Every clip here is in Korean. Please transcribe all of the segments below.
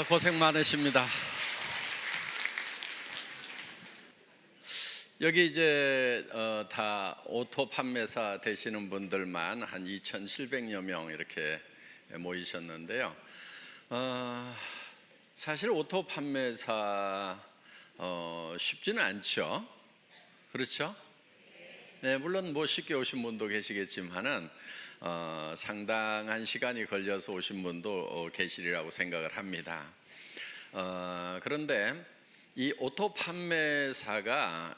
고생 많으십니다. 여기 이제 다 오토 판매사 되시는 분들만 한 2,700여 명 이렇게 모이셨는데요. 사실 오토 판매사 쉽지는 않죠. 그렇죠? 네, 물론 뭐 쉽게 오신 분도 계시겠지만은 상당한 시간이 걸려서 오신 분도 계시리라고 생각을 합니다. 그런데 이 오토 판매사가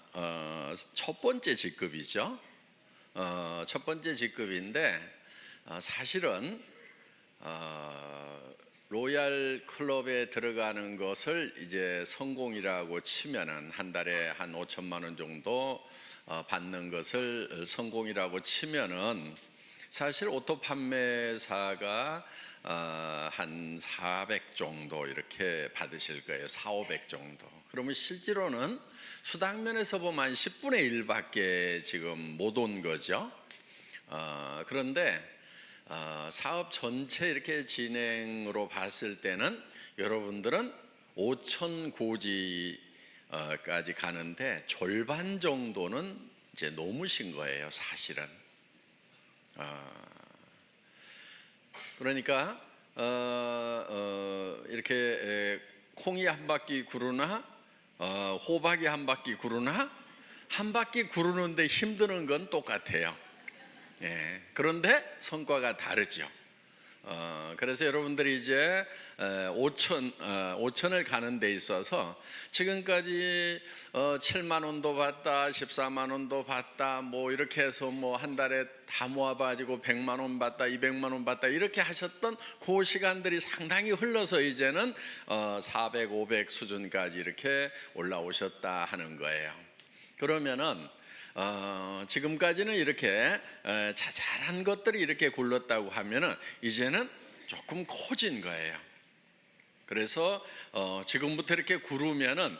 첫 번째 직급이죠. 첫 번째 직급인데 사실은 로얄 클럽에 들어가는 것을 이제 성공이라고 치면은 한 달에 한 5천만 원 정도 받는 것을 성공이라고 치면은 사실 오토 판매사가 한 400 정도 이렇게 받으실 거예요. 4,500 정도. 그러면 실제로는 수당면에서 보면 한 10분의 1밖에 지금 못 온 거죠. 그런데 사업 전체 이렇게 진행으로 봤을 때는 여러분들은 5천 고지까지 가는데 절반 정도는 이제 넘으신 거예요, 사실은. 그러니까 이렇게 콩이 한 바퀴 구르나 호박이 한 바퀴 구르나 한 바퀴 구르는데 힘드는 건 똑같아요. 예, 그런데 성과가 다르죠. 그래서 여러분들이 이제 5천을 가는 데 있어서 지금까지 7만 원도 받다 14만 원도 받다 뭐 이렇게 해서 뭐 한 달에 다 모아가지고 100만 원 받다 200만 원 받다 이렇게 하셨던 그 시간들이 상당히 흘러서 이제는 400, 500 수준까지 이렇게 올라오셨다 하는 거예요. 그러면은 지금까지는 이렇게 자잘한 것들이 이렇게 굴렀다고 하면은 이제는 조금 커진 거예요. 그래서 지금부터 이렇게 구르면은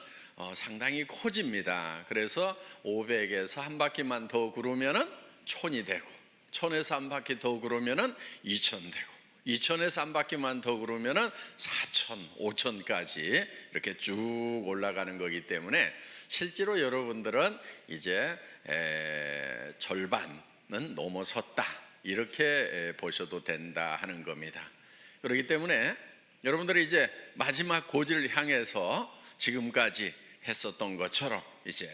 상당히 커집니다. 그래서 500에서 한 바퀴만 더 구르면은 1,000이 되고 1,000에서 한 바퀴 더 구르면은 2,000 되고 2,000에서 한 바퀴만 더 구르면은 4,000, 5,000까지 이렇게 쭉 올라가는 거기 때문에 실제로 여러분들은 이제 절반은 넘어섰다 이렇게 보셔도 된다 하는 겁니다. 그렇기 때문에 여러분들이 이제 마지막 고지를 향해서 지금까지 했었던 것처럼 이제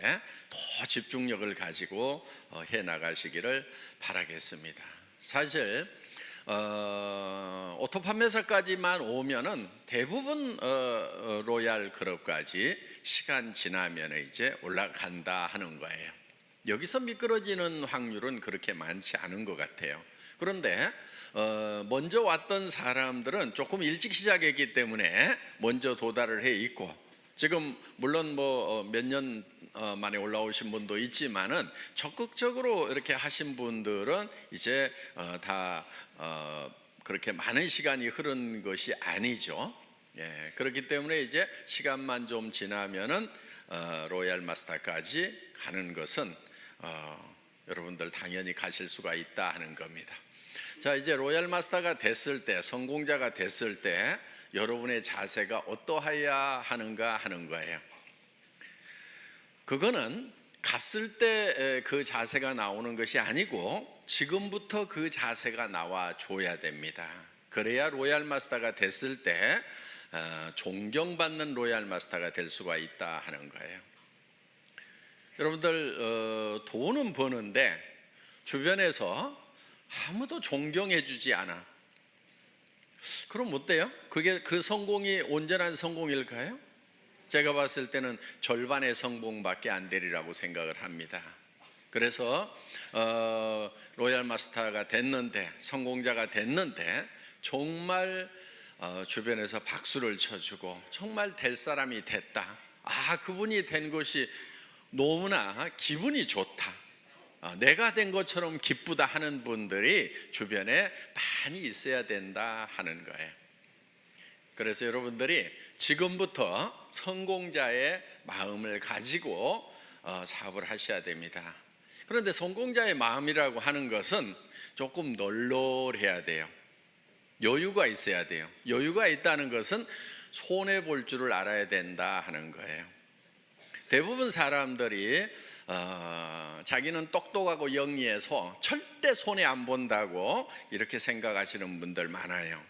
더 집중력을 가지고 해 나가시기를 바라겠습니다. 사실 오토 판매사까지만 오면은 대부분 로얄 클럽까지 시간 지나면 이제 올라간다 하는 거예요. 여기서 미끄러지는 확률은 그렇게 많지 않은 것 같아요. 그런데 먼저 왔던 사람들은 조금 일찍 시작했기 때문에 먼저 도달을 해 있고 지금 물론 뭐 몇 년 만에 올라오신 분도 있지만은 적극적으로 이렇게 하신 분들은 이제 다 그렇게 많은 시간이 흐른 것이 아니죠. 예, 그렇기 때문에 이제 시간만 좀 지나면은 로얄 마스터까지 가는 것은 여러분들 당연히 가실 수가 있다 하는 겁니다. 자, 이제 로얄 마스터가 됐을 때, 성공자가 됐을 때 여러분의 자세가 어떠해야 하는가 하는 거예요. 그거는 갔을 때 그 자세가 나오는 것이 아니고 지금부터 그 자세가 나와 줘야 됩니다. 그래야 로얄 마스터가 됐을 때 존경받는 로얄 마스터가 될 수가 있다 하는 거예요. 여러분들 돈은 버는데 주변에서 아무도 존경해 주지 않아. 그럼 어때요? 그게 그 성공이 온전한 성공일까요? 제가 봤을 때는 절반의 성공밖에 안 되리라고 생각을 합니다. 그래서 로얄 마스터가 됐는데 성공자가 됐는데 정말 주변에서 박수를 쳐주고 정말 될 사람이 됐다. 그분이 된 것이 너무나 기분이 좋다. 내가 된 것처럼 기쁘다 하는 분들이 주변에 많이 있어야 된다 하는 거예요. 그래서 여러분들이 지금부터 성공자의 마음을 가지고 사업을 하셔야 됩니다. 그런데 성공자의 마음이라고 하는 것은 조금 널널해야 돼요. 여유가 있어야 돼요. 여유가 있다는 것은 손해 볼 줄을 알아야 된다 하는 거예요. 대부분 사람들이 자기는 똑똑하고 영리해서 절대 손해 안 본다고 이렇게 생각하시는 분들 많아요.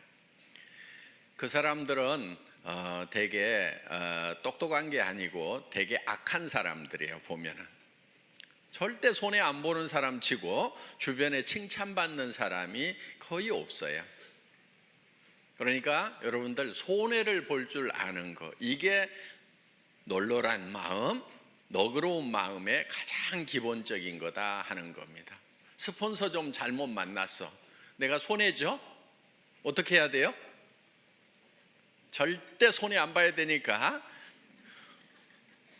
그 사람들은 되게 똑똑한 게 아니고 되게 악한 사람들이에요. 보면은 절대 손해 안 보는 사람 치고 주변에 칭찬받는 사람이 거의 없어요. 그러니까 여러분들 손해를 볼 줄 아는 거, 이게 널널한 마음, 너그러운 마음의 가장 기본적인 거다 하는 겁니다. 스폰서 좀 잘못 만났어, 내가 손해죠? 어떻게 해야 돼요? 절대 손해 안 봐야 되니까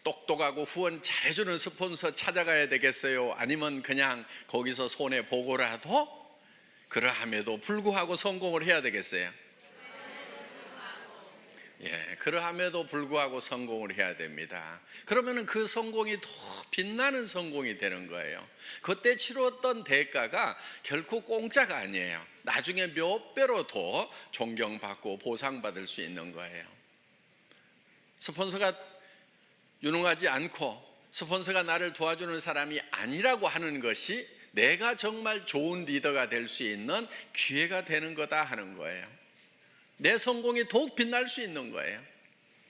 똑똑하고 후원 잘해주는 스폰서 찾아가야 되겠어요? 아니면 그냥 거기서 손해 보고라도 그러함에도 불구하고 성공을 해야 되겠어요? 예, 그러함에도 불구하고 성공을 해야 됩니다. 그러면은 그 성공이 더 빛나는 성공이 되는 거예요. 그때 치렀던 대가가 결코 공짜가 아니에요. 나중에 몇 배로 더 존경받고 보상받을 수 있는 거예요. 스폰서가 유능하지 않고 스폰서가 나를 도와주는 사람이 아니라고 하는 것이 내가 정말 좋은 리더가 될 수 있는 기회가 되는 거다 하는 거예요. 내 성공이 더욱 빛날 수 있는 거예요.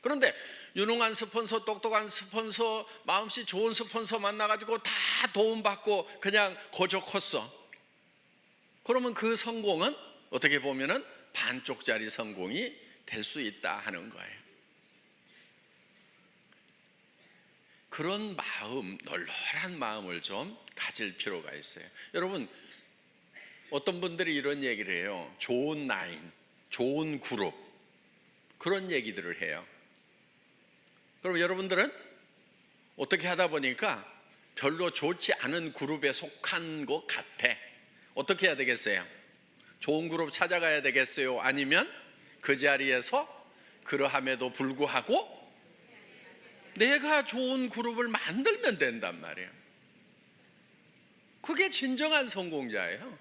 그런데 유능한 스폰서, 똑똑한 스폰서, 마음씨 좋은 스폰서 만나가지고 다 도움받고 그냥 거저 컸어. 그러면 그 성공은 어떻게 보면은 반쪽짜리 성공이 될 수 있다 하는 거예요. 그런 마음, 널널한 마음을 좀 가질 필요가 있어요. 여러분, 어떤 분들이 이런 얘기를 해요. 좋은 라인, 좋은 그룹, 그런 얘기들을 해요. 그럼 여러분들은 어떻게 하다 보니까 별로 좋지 않은 그룹에 속한 것 같아. 어떻게 해야 되겠어요? 좋은 그룹 찾아가야 되겠어요? 아니면 그 자리에서 그러함에도 불구하고 내가 좋은 그룹을 만들면 된단 말이에요. 그게 진정한 성공자예요.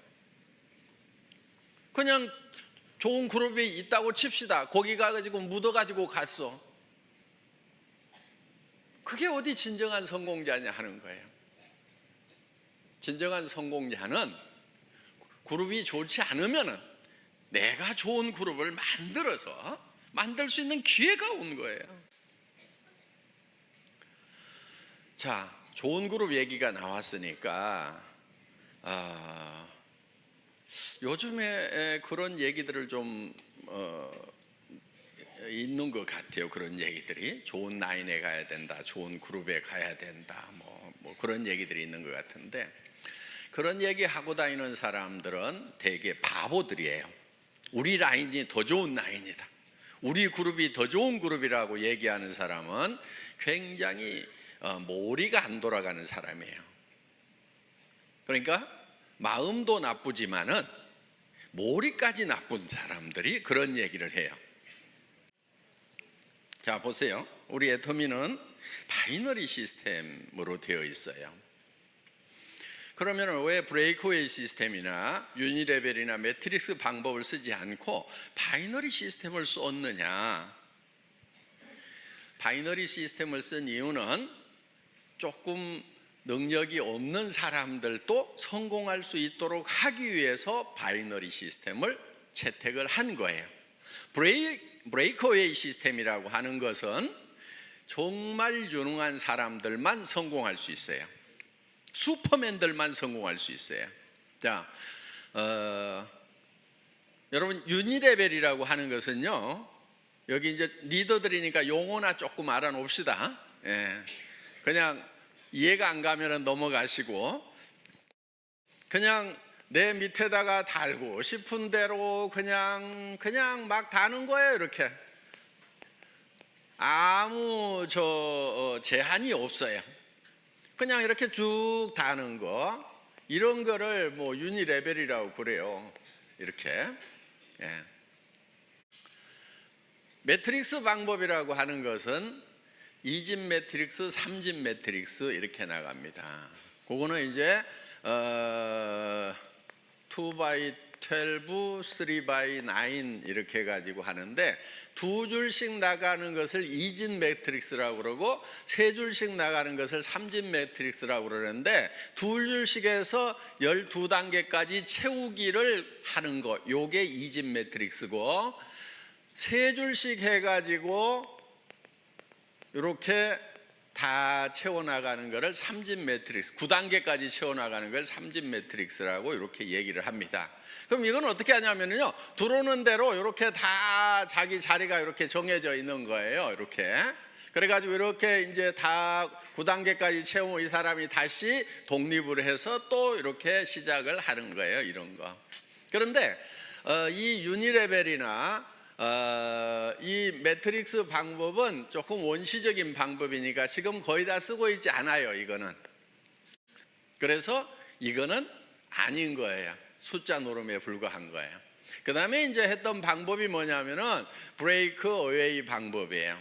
그냥 좋은 그룹이 있다고 칩시다. 거기 가가지고 묻어가지고 갔어. 그게 어디 진정한 성공자냐 하는 거예요. 진정한 성공자는 그룹이 좋지 않으면은 내가 좋은 그룹을 만들어서 만들 수 있는 기회가 온 거예요. 자, 좋은 그룹 얘기가 나왔으니까 요즘에 그런 얘기들을 좀 있는 것 같아요. 그런 얘기들이 좋은 라인에 가야 된다, 좋은 그룹에 가야 된다, 뭐 그런 얘기들이 있는 것 같은데, 그런 얘기 하고 다니는 사람들은 되게 바보들이에요. 우리 라인이 더 좋은 라인이다, 우리 그룹이 더 좋은 그룹이라고 얘기하는 사람은 굉장히 머리가 안 돌아가는 사람이에요. 그러니까 마음도 나쁘지만은 머리까지 나쁜 사람들이 그런 얘기를 해요. 자, 보세요. 우리 애터미는 바이너리 시스템으로 되어 있어요. 그러면 왜 브레이크웨이 시스템이나 유니레벨이나 매트릭스 방법을 쓰지 않고 바이너리 시스템을 썼느냐? 바이너리 시스템을 쓴 이유는 조금 능력이 없는 사람들도 성공할 수 있도록 하기 위해서 바이너리 시스템을 채택을 한 거예요. 브레이크웨이 시스템이라고 하는 것은 정말 유능한 사람들만 성공할 수 있어요. 슈퍼맨들만 성공할 수 있어요. 자, 여러분, 유니레벨이라고 하는 것은요, 여기 이제 리더들이니까 용어나 조금 알아놓읍시다. 예. 그냥 이해가 안 가면 넘어가시고, 그냥 내 밑에다가 달고 싶은 대로 그냥 막 다는 거예요. 이렇게 아무 제한이 없어요. 그냥 이렇게 쭉 다는 거, 이런 거를 뭐 유니레벨이라고 그래요. 이렇게. 예. 매트릭스 방법이라고 하는 것은 2집 매트릭스, 3집 매트릭스 이렇게 나갑니다. 그거는 이제 2x2 12, 3x9 이렇게 해가지고 하는데, 두 줄씩 나가는 것을 2진 매트릭스라고 그러고 세 줄씩 나가는 것을 3진 매트릭스라고 그러는데, 두 줄씩 해서 12단계까지 채우기를 하는 거, 요게 2진 매트릭스고, 세 줄씩 해가지고 이렇게 다 채워나가는 것을 3진 매트릭스, 9단계까지 채워나가는 걸 3진 매트릭스라고 이렇게 얘기를 합니다. 그럼 이건 어떻게 하냐면요, 들어오는 대로 이렇게 다 자기 자리가 이렇게 정해져 있는 거예요. 이렇게. 그래가지고 이렇게 이제 다 9단계까지 채우면 이 사람이 다시 독립을 해서 또 이렇게 시작을 하는 거예요. 이런 거. 그런데 이 유니레벨이나 이 매트릭스 방법은 조금 원시적인 방법이니까 지금 거의 다 쓰고 있지 않아요. 이거는. 그래서 이거는 아닌 거예요. 숫자 노름에 불과한 거예요. 그 다음에 이제 했던 방법이 뭐냐면은 브레이크 어웨이 방법이에요.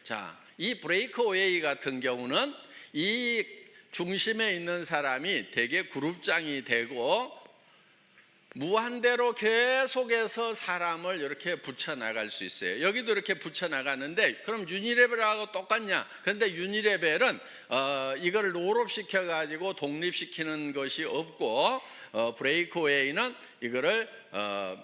자, 이 브레이크 어웨이 같은 경우는 이 중심에 있는 사람이 대개 그룹장이 되고 무한대로 계속해서 사람을 이렇게 붙여나갈 수 있어요. 여기도 이렇게 붙여나가는데, 그럼 유니레벨하고 똑같냐? 그런데 유니레벨은 이걸 롤업시켜가지고 독립시키는 것이 없고, 브레이크웨이는 이거를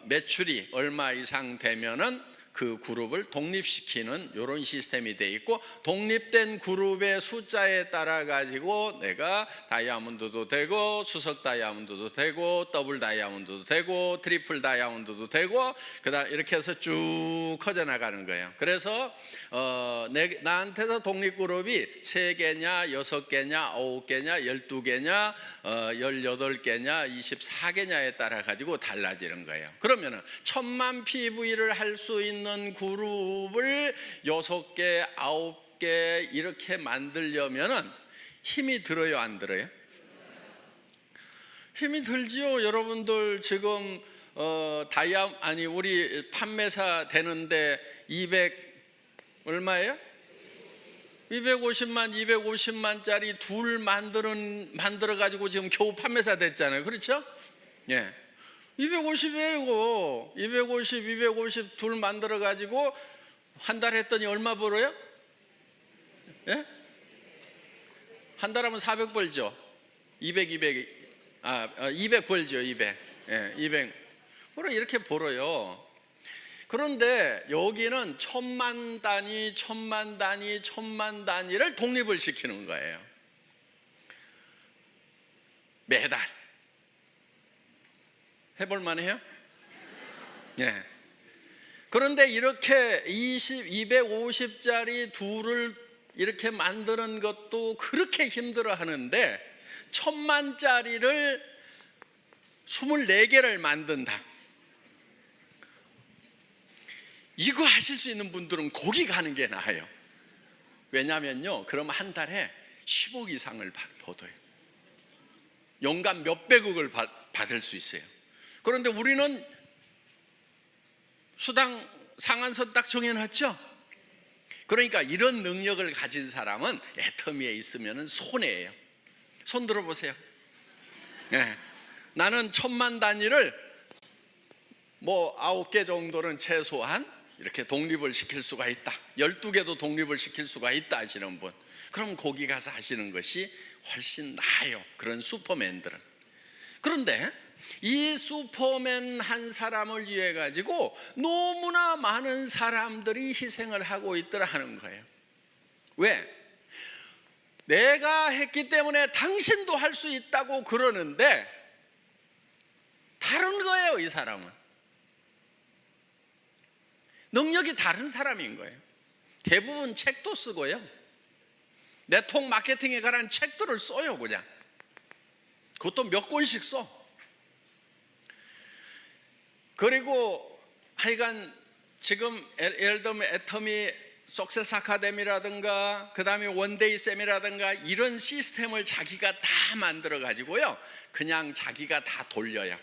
매출이 얼마 이상 되면은 그 그룹을 독립시키는 이런 시스템이 돼 있고, 독립된 그룹의 숫자에 따라 가지고 내가 다이아몬드도 되고 수석 다이아몬드도 되고 더블 다이아몬드도 되고 트리플 다이아몬드도 되고, 그다음 이렇게 해서 쭉 커져 나가는 거예요. 그래서 나한테서 독립 그룹이 3개냐 6개냐 9개냐 12개냐 18개냐 24개냐에 따라 가지고 달라지는 거예요. 그러면은 1000만 PV를 할 수 있는 그룹을 6개, 9개 이렇게 만들려면은 힘이 들어요, 안 들어요? 힘이 들지요. 여러분들 지금 우리 판매사 되는데 200 얼마예요? 250만짜리 둘 만들어 가지고 지금 겨우 판매사 됐잖아요. 그렇죠? 예. 250이에요. 250 둘 만들어 가지고 한 달 했더니 얼마 벌어요? 예? 한 달 하면 400 벌죠. 200 벌죠. 200. 예, 200. 그럼 이렇게 벌어요. 그런데 여기는 1000만 단위를 독립을 시키는 거예요. 매달. 해볼 만해요? 네. 그런데 이렇게 250짜리 둘을 이렇게 만드는 것도 그렇게 힘들어 하는데, 1000만짜리를 24개를 만든다. 이거 하실 수 있는 분들은 거기 가는 게 나아요. 왜냐면요, 그러면 한 달에 10억 이상을 벌어요. 연간 몇백억을 받을 수 있어요. 그런데 우리는 수당 상한선 딱 정해놨죠. 그러니까 이런 능력을 가진 사람은 애터미에 있으면 손해예요. 손 들어보세요. 네. 나는 1000만 단위를 9개 정도는 최소한 이렇게 독립을 시킬 수가 있다, 12개도 독립을 시킬 수가 있다 하시는 분, 그럼 거기 가서 하시는 것이 훨씬 나아요. 그런 슈퍼맨들은. 그런데 이 슈퍼맨 한 사람을 위해 가지고 너무나 많은 사람들이 희생을 하고 있더라 하는 거예요. 왜? 내가 했기 때문에 당신도 할 수 있다고 그러는데 다른 거예요. 이 사람은 능력이 다른 사람인 거예요. 대부분 책도 쓰고요, 네트워크 마케팅에 관한 책들을 써요. 그냥 그것도 몇 권씩 써. 그리고 하여간 지금 예를 들면 애터미 석세스 아카데미라든가 그 다음에 원데이 쌤이라든가 이런 시스템을 자기가 다 만들어 가지고요, 그냥 자기가 다 돌려요.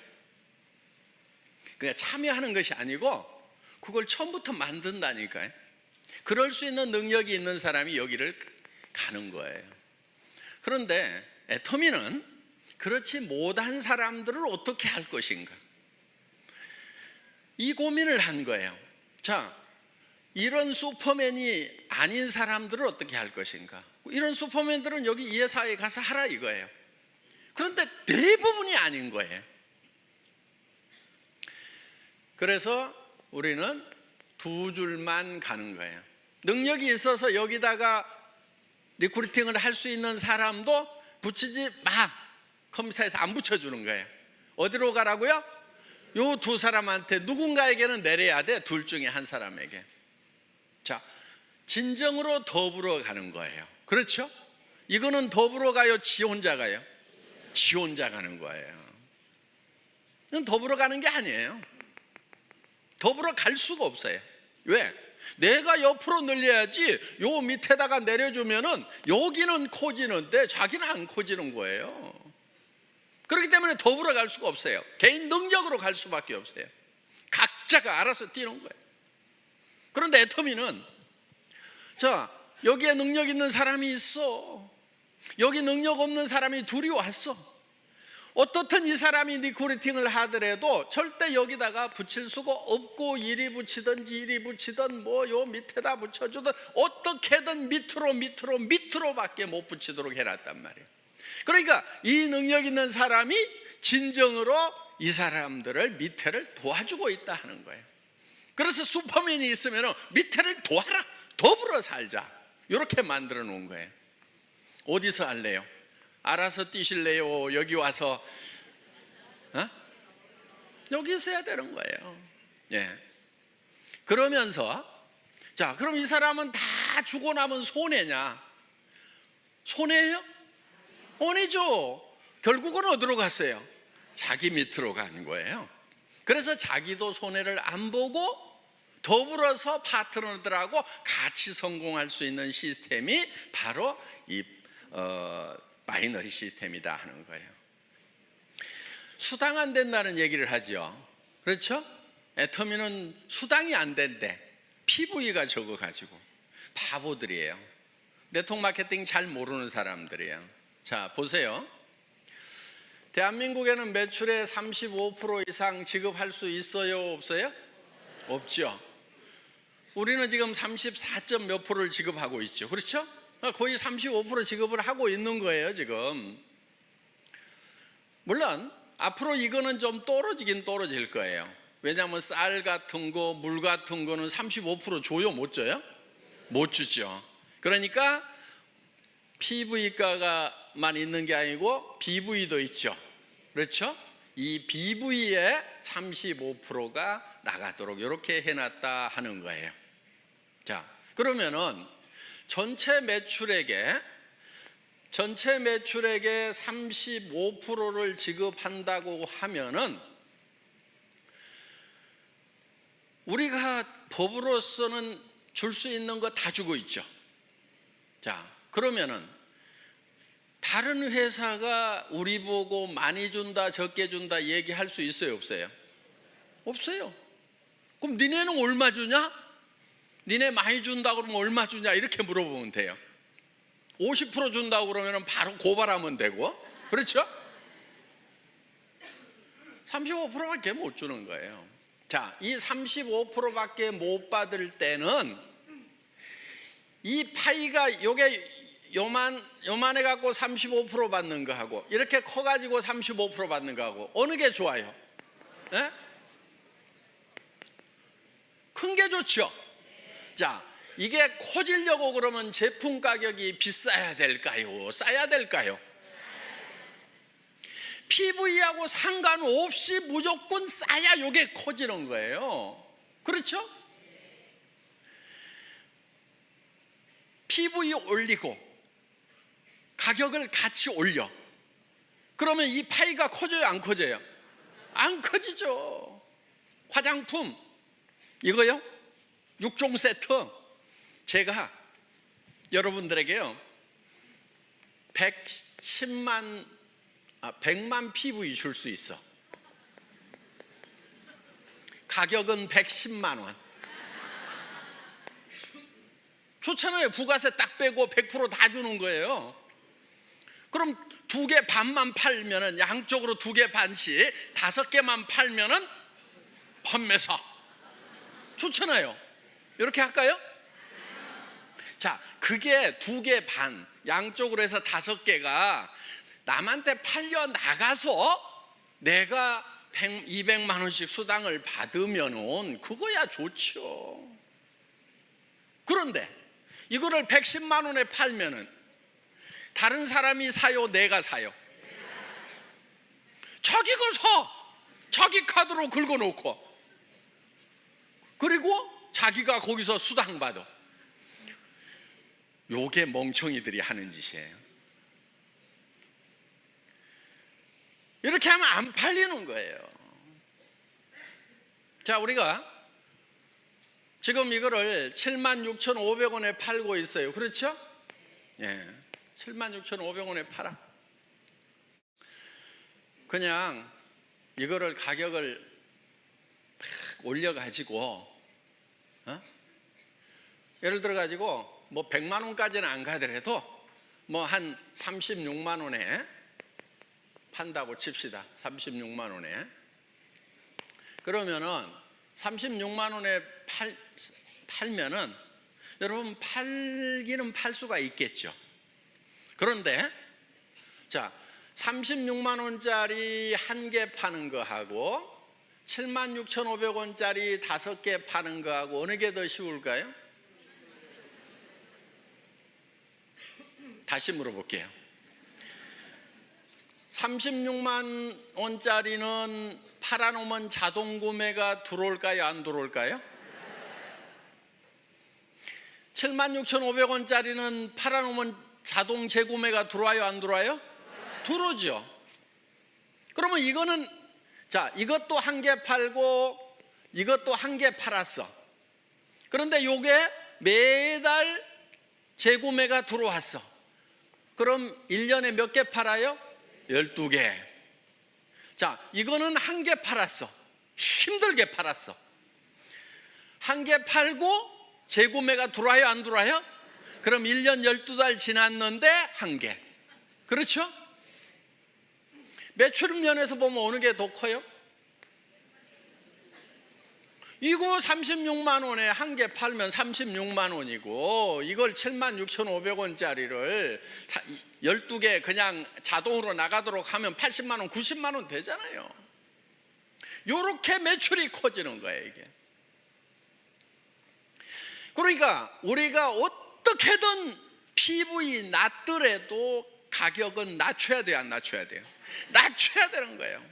그냥 참여하는 것이 아니고 그걸 처음부터 만든다니까요. 그럴 수 있는 능력이 있는 사람이 여기를 가는 거예요. 그런데 애터미는 그렇지 못한 사람들을 어떻게 할 것인가? 이 고민을 한 거예요. 자, 이런 슈퍼맨이 아닌 사람들은 어떻게 할 것인가? 이런 슈퍼맨들은 여기 이 회사에 가서 하라 이거예요. 그런데 대부분이 아닌 거예요. 그래서 우리는 두 줄만 가는 거예요. 능력이 있어서 여기다가 리크루팅을 할 수 있는 사람도 붙이지 마. 컴퓨터에서 안 붙여주는 거예요. 어디로 가라고요? 요 두 사람한테 누군가에게는 내려야 돼. 둘 중에 한 사람에게. 자, 진정으로 더불어 가는 거예요. 그렇죠? 이거는 더불어 가요? 지 혼자 가요? 지 혼자 가는 거예요. 이건 더불어 가는 게 아니에요. 더불어 갈 수가 없어요. 왜? 내가 옆으로 늘려야지 요 밑에다가 내려주면은 여기는 커지는데 자기는 안 커지는 거예요. 그렇기 때문에 더불어 갈 수가 없어요. 개인 능력으로 갈 수밖에 없어요. 각자가 알아서 뛰는 거예요. 그런데 애터미는 자, 여기에 능력 있는 사람이 있어. 여기 능력 없는 사람이 둘이 왔어. 어떻든 이 사람이 리크루팅을 하더라도 절대 여기다가 붙일 수가 없고, 이리 붙이든지 이리 붙이든 뭐 요 밑에다 붙여주든 어떻게든 밑으로밖에 못 붙이도록 해놨단 말이에요. 그러니까 이 능력 있는 사람이 진정으로 이 사람들을 밑에를 도와주고 있다 하는 거예요. 그래서 슈퍼맨이 있으면 밑에를 도와라, 더불어 살자, 이렇게 만들어 놓은 거예요. 어디서 할래요? 알아서 뛰실래요? 여기 와서 여기 있어야 되는 거예요. 예. 그러면서 자, 그럼 이 사람은 다 주고 나면 손해냐? 손해예요? 아니죠. 결국은 어디로 갔어요? 자기 밑으로 가는 거예요. 그래서 자기도 손해를 안 보고 더불어서 파트너들하고 같이 성공할 수 있는 시스템이 바로 이 바이너리 시스템이다 하는 거예요. 수당 안 된다는 얘기를 하죠. 그렇죠? 애터미는 수당이 안 된대. PV가 적어가지고. 바보들이에요. 네트워크 마케팅 잘 모르는 사람들이에요. 자, 보세요. 대한민국에는 매출의 35% 이상 지급할 수 있어요? 없어요? 없죠. 우리는 지금 34점 몇 프로를 지급하고 있죠. 그렇죠? 거의 35% 지급을 하고 있는 거예요, 지금. 물론 앞으로 이거는 좀 떨어지긴 떨어질 거예요. 왜냐하면 쌀 같은 거, 물 같은 거는 35% 줘요? 못 줘요? 못 주죠. 그러니까 PV가만 있는 게 아니고 BV도 있죠. 그렇죠? 이 BV의 35%가 나가도록 이렇게 해놨다 하는 거예요. 자, 그러면은 전체 매출액의 35%를 지급한다고 하면은 우리가 법으로서는 줄 수 있는 거 다 주고 있죠. 자, 그러면은 다른 회사가 우리 보고 많이 준다, 적게 준다 얘기할 수 있어요, 없어요? 없어요. 그럼 니네는 얼마 주냐? 니네 많이 준다 그러면 얼마 주냐? 이렇게 물어보면 돼요. 50% 준다고 그러면 바로 고발하면 되고, 그렇죠? 35%밖에 못 주는 거예요. 자, 이 35%밖에 못 받을 때는 이 파이가 요게 요만해 갖고 35% 받는 거하고 이렇게 커 가지고 35% 받는 거하고 어느 게 좋아요? 네? 큰 게 좋죠. 자, 이게 커지려고 그러면 제품 가격이 비싸야 될까요? 싸야 될까요? PV하고 상관없이 무조건 싸야 이게 커지는 거예요. 그렇죠? PV 올리고 가격을 같이 올려. 그러면 이 파이가 커져요, 안 커져요? 안 커지죠. 화장품 이거요? 6종 세트 제가 여러분들에게요 100만 PV 줄 수 있어. 가격은 110만 원. 좋잖아요. 부가세 딱 빼고 100% 다 주는 거예요. 그럼 2개 반만 팔면은 양쪽으로 2개 반씩 5개만 팔면은 판매사. 좋잖아요. 이렇게 할까요? 자, 그게 2개 반, 양쪽으로 해서 5개가 남한테 팔려 나가서 내가 200만 원씩 수당을 받으면은 그거야 좋죠. 그런데 이거를 110만 원에 팔면은 다른 사람이 사요, 내가 사요? 자기 거 사. 자기 카드로 긁어놓고, 그리고 자기가 거기서 수당 받아. 요게 멍청이들이 하는 짓이에요. 이렇게 하면 안 팔리는 거예요. 자, 우리가 지금 이거를 76,500원에 팔고 있어요. 그렇죠? 예, 76,500원에 팔아. 그냥 이거를 가격을 팍 올려가지고, 예를 들어가지고 뭐 100만 원까지는 안 가더라도 뭐 한 36만 원에 판다고 칩시다. 36만 원에. 그러면은 36만 원에 팔면은 여러분 팔기는 팔 수가 있겠죠. 그런데 자, 36만 원짜리 1개 파는 거하고 76,500원짜리 5개 파는 거하고 어느 게 더 쉬울까요? 다시 물어볼게요. 36만 원짜리는 팔아놓으면 자동 구매가 들어올까요? 안 들어올까요? 76,500원짜리는 팔아놓으면 자동 재구매가 들어와요? 안 들어와요? 들어오죠. 그러면 이거는, 자, 이것도 1개 팔고 이것도 1개 팔았어. 그런데 요게 매달 재구매가 들어왔어. 그럼 1년에 몇 개 팔아요? 12개. 자, 이거는 1개 팔았어. 힘들게 팔았어. 1개 팔고 재구매가 들어와요? 안 들어와요? 그럼 1년 12달 지났는데 1개. 그렇죠? 매출 면에서 보면 어느 게 더 커요? 이거 36만 원에 1개 팔면 36만 원이고, 이걸 76,500원짜리를 12개 그냥 자동으로 나가도록 하면 80만 원, 90만 원 되잖아요. 이렇게 매출이 커지는 거예요, 이게. 그러니까 우리가 어떻게든 PV 낮더라도 가격은 낮춰야 돼요, 안 낮춰야 돼요? 낮춰야 되는 거예요.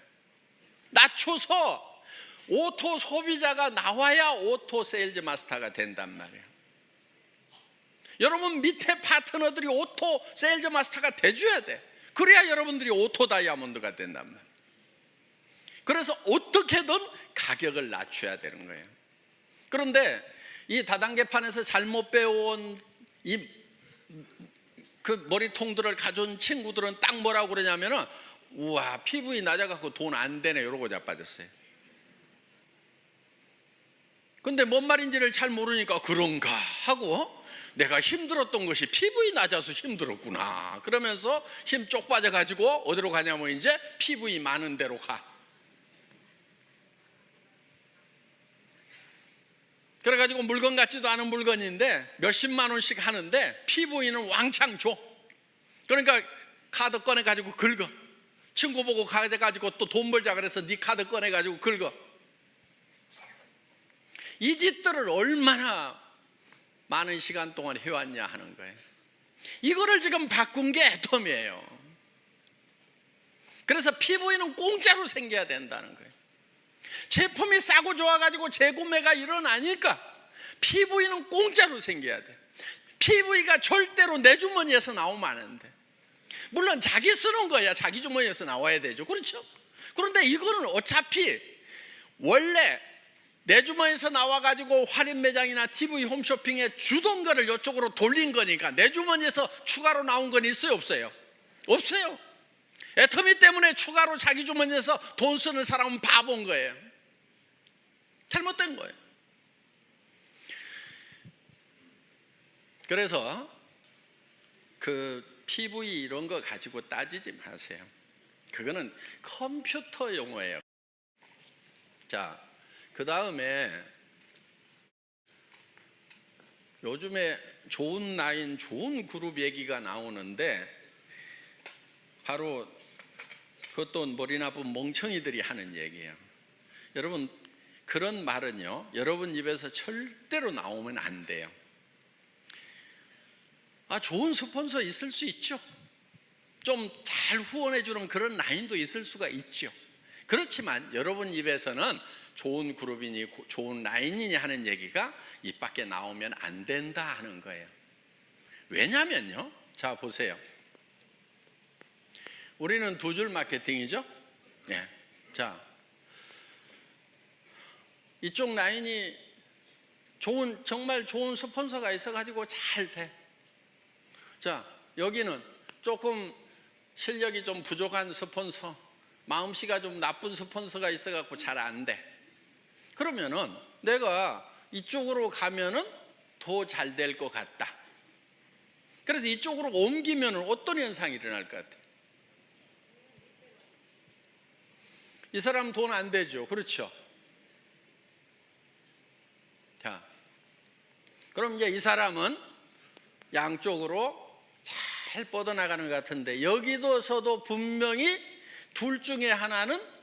낮춰서 오토 소비자가 나와야 오토 세일즈 마스터가 된단 말이에요. 여러분 밑에 파트너들이 오토 세일즈 마스터가 돼줘야 돼. 그래야 여러분들이 오토 다이아몬드가 된단 말이에요. 그래서 어떻게든 가격을 낮춰야 되는 거예요. 그런데 이 다단계판에서 잘못 배워온 그 머리통들을 가져온 친구들은 딱 뭐라고 그러냐면은, 우와, PV 낮아갖고 돈 안 되네, 이러고 자빠졌어요. 근데 뭔 말인지를 잘 모르니까 그런가 하고, 내가 힘들었던 것이 PV 낮아서 힘들었구나 그러면서 힘 쪽 빠져가지고 어디로 가냐면 이제 PV 많은 데로 가. 그래가지고 물건 같지도 않은 물건인데 몇십만 원씩 하는데 PV는 왕창 줘. 그러니까 카드 꺼내가지고 긁어. 친구 보고 가져가지고 또 돈 벌자 그래서 네 카드 꺼내가지고 긁어. 이 짓들을 얼마나 많은 시간 동안 해왔냐 하는 거예요. 이거를 지금 바꾼 게 애텀이에요. 그래서 PV는 공짜로 생겨야 된다는 거예요. 제품이 싸고 좋아가지고 재구매가 일어나니까 PV는 공짜로 생겨야 돼. PV가 절대로 내 주머니에서 나오면 안 돼. 물론 자기 쓰는 거야 자기 주머니에서 나와야 되죠. 그렇죠? 그런데 이거는 어차피 원래 내 주머니에서 나와가지고 할인 매장이나 TV 홈쇼핑에 주던 거를 이쪽으로 돌린 거니까 내 주머니에서 추가로 나온 건 있어요? 없어요? 없어요. 애터미 때문에 추가로 자기 주머니에서 돈 쓰는 사람은 바본 거예요. 잘못된 거예요. 그래서 그 PV 이런 거 가지고 따지지 마세요. 그거는 컴퓨터 용어예요. 자, 그 다음에 요즘에 좋은 라인, 좋은 그룹 얘기가 나오는데 바로 그것도 머리 나쁜 멍청이들이 하는 얘기예요. 여러분, 그런 말은요, 여러분 입에서 절대로 나오면 안 돼요. 좋은 스폰서 있을 수 있죠. 좀 잘 후원해 주는 그런 라인도 있을 수가 있죠. 그렇지만 여러분 입에서는 좋은 그룹이니 좋은 라인이니 하는 얘기가 입 밖에 나오면 안 된다 하는 거예요. 왜냐면요, 자 보세요. 우리는 두 줄 마케팅이죠. 네. 자, 이쪽 라인이 정말 좋은 스폰서가 있어가지고 잘 돼. 자, 여기는 조금 실력이 좀 부족한 스폰서, 마음씨가 좀 나쁜 스폰서가 있어갖고 잘 안 돼. 그러면은 내가 이쪽으로 가면은 더 잘 될 것 같다. 그래서 이쪽으로 옮기면은 어떤 현상이 일어날 것 같아요? 이 사람 돈 안 되죠. 그렇죠? 자, 그럼 이제 이 사람은 양쪽으로 잘 뻗어나가는 것 같은데 여기서도 분명히 둘 중에 하나는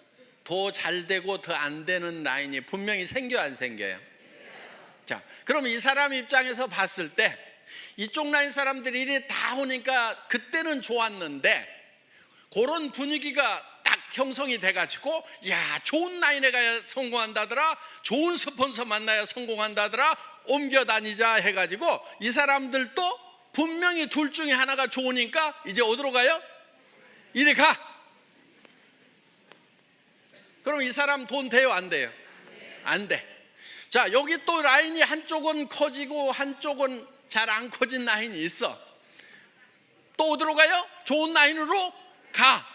더 잘 되고 더 안 되는 라인이 분명히 생겨요, 안 생겨요? 자, 그럼 이 사람 입장에서 봤을 때 이쪽 라인 사람들이 이리 다 오니까 그때는 좋았는데 그런 분위기가 딱 형성이 돼가지고 야, 좋은 라인에 가야 성공한다더라, 좋은 스폰서 만나야 성공한다더라, 옮겨 다니자 해가지고 이 사람들도 분명히 둘 중에 하나가 좋으니까 이제 어디로 가요? 이리 가. 그럼 이 사람 돈 돼요, 안 돼요? 안 돼. 자, 여기 또 라인이 한쪽은 커지고 한쪽은 잘 안 커진 라인이 있어. 또 어디로 가요? 좋은 라인으로 가.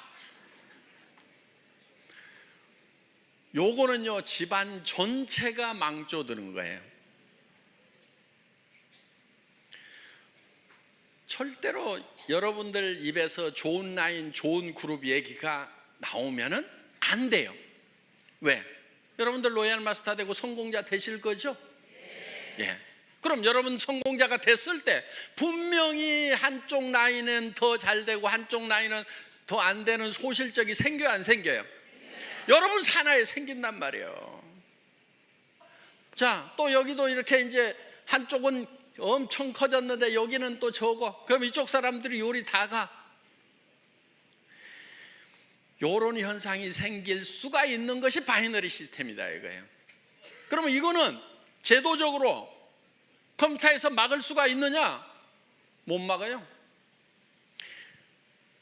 요거는요, 집안 전체가 망조드는 거예요. 절대로 여러분들 입에서 좋은 라인, 좋은 그룹 얘기가 나오면은 안 돼요. 왜? 여러분들 로얄 마스터 되고 성공자 되실 거죠? 예. 그럼 여러분 성공자가 됐을 때 분명히 한쪽 라인은 더 잘 되고 한쪽 라인은 더 안 되는 소실적이 생겨요, 안 생겨요? 여러분 산하에 생긴단 말이에요. 자, 또 여기도 이렇게 이제 한쪽은 엄청 커졌는데 여기는 또 적어. 그럼 이쪽 사람들이 요리 다 가. 요런 현상이 생길 수가 있는 것이 바이너리 시스템이다 이거예요. 그러면 이거는 제도적으로 컴퓨터에서 막을 수가 있느냐? 못 막아요.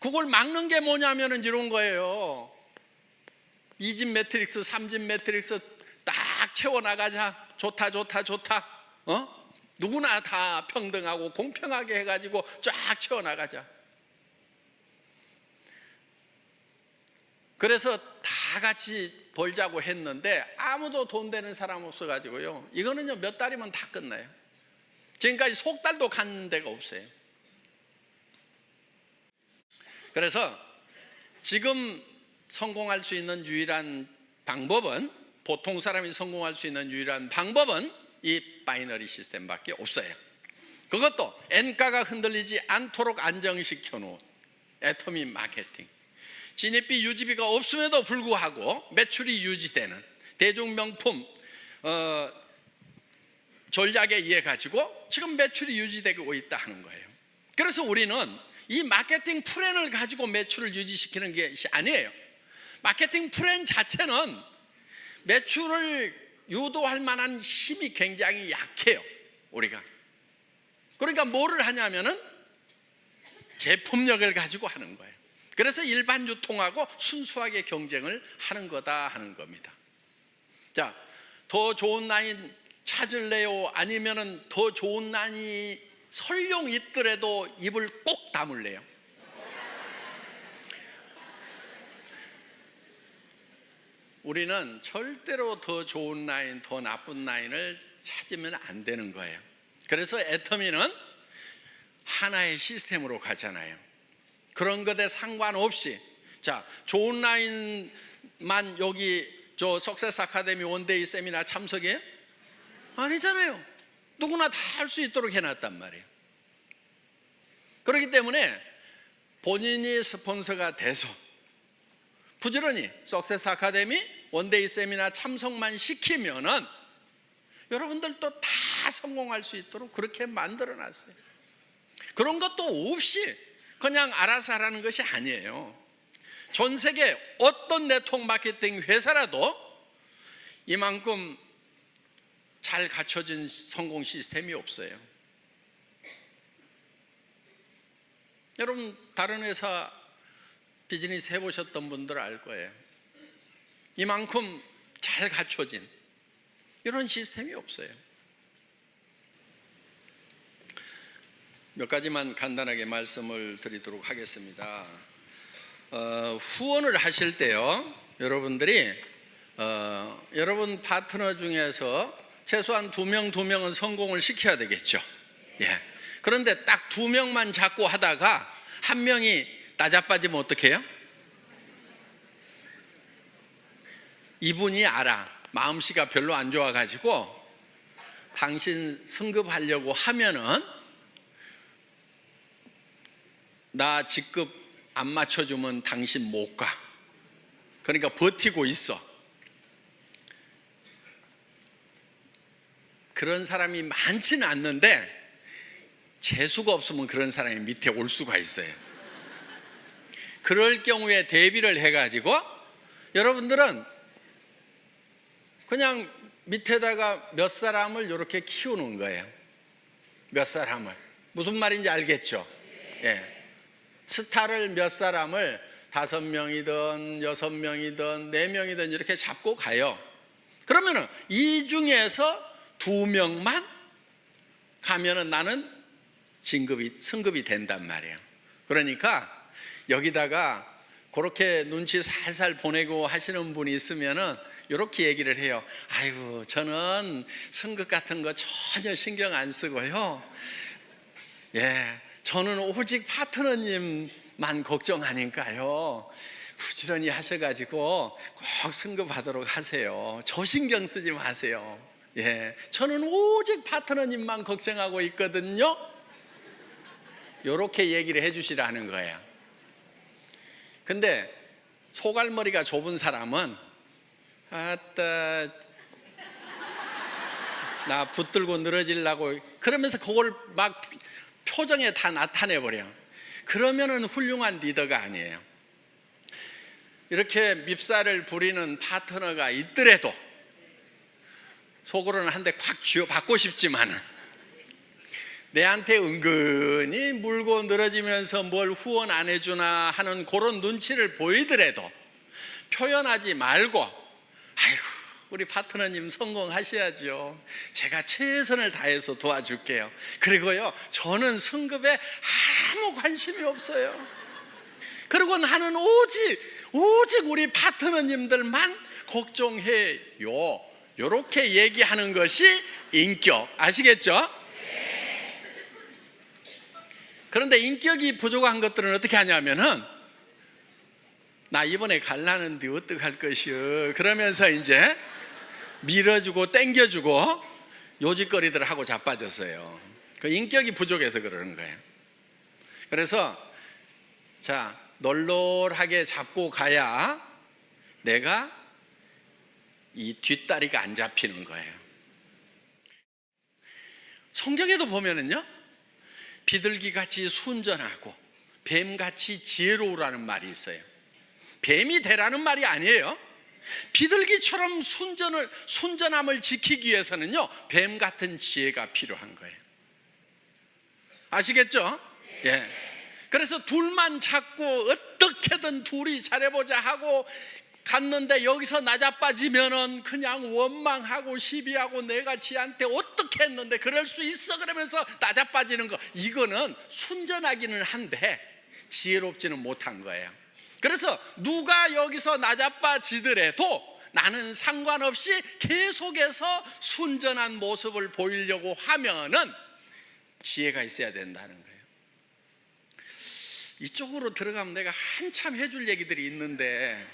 그걸 막는 게 뭐냐면은 이런 거예요. 2집 매트릭스, 3집 매트릭스 딱 채워나가자. 좋다. 누구나 다 평등하고 공평하게 해가지고 쫙 채워나가자. 그래서 다 같이 벌자고 했는데 아무도 돈 되는 사람 없어가지고요, 이거는요 몇 달이면 다 끝나요. 지금까지 석 달도 간 데가 없어요. 그래서 지금 성공할 수 있는 유일한 방법은, 보통 사람이 성공할 수 있는 유일한 방법은 이 바이너리 시스템밖에 없어요. 그것도 엔가가 흔들리지 않도록 안정시켜 놓은 애터미 마케팅. 진입비 유지비가 없음에도 불구하고 매출이 유지되는 대중명품 전략에 의해 가지고 지금 매출이 유지되고 있다 하는 거예요. 그래서 우리는 이 마케팅 플랜을 가지고 매출을 유지시키는 것이 아니에요. 마케팅 플랜 자체는 매출을 유도할 만한 힘이 굉장히 약해요, 우리가. 그러니까 뭐를 하냐면은 제품력을 가지고 하는 거예요. 그래서 일반 유통하고 순수하게 경쟁을 하는 거다 하는 겁니다. 자, 더 좋은 라인 찾을래요? 아니면은 더 좋은 라인이 설령 있더라도 입을 꼭 다물래요? 우리는 절대로 더 좋은 라인, 더 나쁜 라인을 찾으면 안 되는 거예요. 그래서 애터미는 하나의 시스템으로 가잖아요. 그런 것에 상관없이, 자, 좋은 라인만 여기 저 석세스 아카데미 원데이 세미나 참석이에요? 아니잖아요. 누구나 다 할 수 있도록 해놨단 말이에요. 그렇기 때문에 본인이 스폰서가 돼서 부지런히 석세스 아카데미 원데이 세미나 참석만 시키면은 여러분들도 다 성공할 수 있도록 그렇게 만들어놨어요. 그런 것도 없이 그냥 알아서 하라는 것이 아니에요. 전 세계 어떤 네트워크 마케팅 회사라도 이만큼 잘 갖춰진 성공 시스템이 없어요. 여러분 다른 회사 비즈니스 해보셨던 분들 알 거예요. 이만큼 잘 갖춰진 이런 시스템이 없어요. 몇 가지만 간단하게 말씀을 드리도록 하겠습니다. 후원을 하실 때요, 여러분들이 여러분 파트너 중에서 최소한 2명은 성공을 시켜야 되겠죠. 예. 그런데 딱 2명만 잡고 하다가 한 명이 나자빠지면 어떻게 해요? 이분이 알아. 마음씨가 별로 안 좋아가지고 당신 승급하려고 하면은 나 직급 안 맞춰주면 당신 못 가. 그러니까 버티고 있어. 그런 사람이 많지는 않는데 재수가 없으면 그런 사람이 밑에 올 수가 있어요. 그럴 경우에 대비를 해가지고 여러분들은 그냥 밑에다가 몇 사람을 이렇게 키우는 거예요. 몇 사람을. 무슨 말인지 알겠죠? 예. 스타를 몇 사람을 5명이든 6명이든 4명이든 이렇게 잡고 가요. 그러면은 이 중에서 2명만 가면은 나는 승급이 된단 말이에요. 그러니까 여기다가 그렇게 눈치 살살 보내고 하시는 분이 있으면은 이렇게 얘기를 해요. 아이고, 저는 승급 같은 거 전혀 신경 안 쓰고요. 예, 저는 오직 파트너님만 걱정하니까요. 부지런히 하셔가지고 꼭 승급하도록 하세요. 저 신경 쓰지 마세요. 예, 저는 오직 파트너님만 걱정하고 있거든요. 이렇게 얘기를 해주시라는 거예요. 근데 소갈머리가 좁은 사람은 아따 나 붙들고 늘어지려고 그러면서 그걸 막 표정에 다 나타내버려. 그러면은 훌륭한 리더가 아니에요. 이렇게 밉살을 부리는 파트너가 있더라도 속으로는 한 대 콱 쥐어받고 싶지만은 내한테 은근히 물고 늘어지면서 뭘 후원 안 해주나 하는 그런 눈치를 보이더라도 표현하지 말고, 아이고 우리 파트너님 성공하셔야죠. 제가 최선을 다해서 도와줄게요. 그리고요, 저는 승급에 아무 관심이 없어요. 그리고 나는 오직 우리 파트너님들만 걱정해요. 이렇게 얘기하는 것이 인격. 아시겠죠? 그런데 인격이 부족한 것들은 어떻게 하냐면은 나 이번에 갈라는데 어떡할 것이요, 그러면서 이제 밀어주고 땡겨주고 요짓거리들 하고 자빠졌어요. 그 인격이 부족해서 그러는 거예요. 그래서 자, 널널하게 잡고 가야 내가 이 뒷다리가 안 잡히는 거예요. 성경에도 보면은요, 비둘기같이 순전하고 뱀같이 지혜로우라는 말이 있어요. 뱀이 되라는 말이 아니에요. 비둘기처럼 순전함을 지키기 위해서는요, 뱀 같은 지혜가 필요한 거예요. 아시겠죠? 예. 그래서 둘만 찾고 어떻게든 둘이 잘해보자 하고 갔는데 여기서 나자빠지면은 그냥 원망하고 시비하고 내가 지한테 어떻게 했는데 그럴 수 있어 그러면서 나자빠지는 거, 이거는 순전하기는 한데 지혜롭지는 못한 거예요. 그래서 누가 여기서 나자빠지더라도 나는 상관없이 계속해서 순전한 모습을 보이려고 하면은 지혜가 있어야 된다는 거예요. 이쪽으로 들어가면 내가 한참 해줄 얘기들이 있는데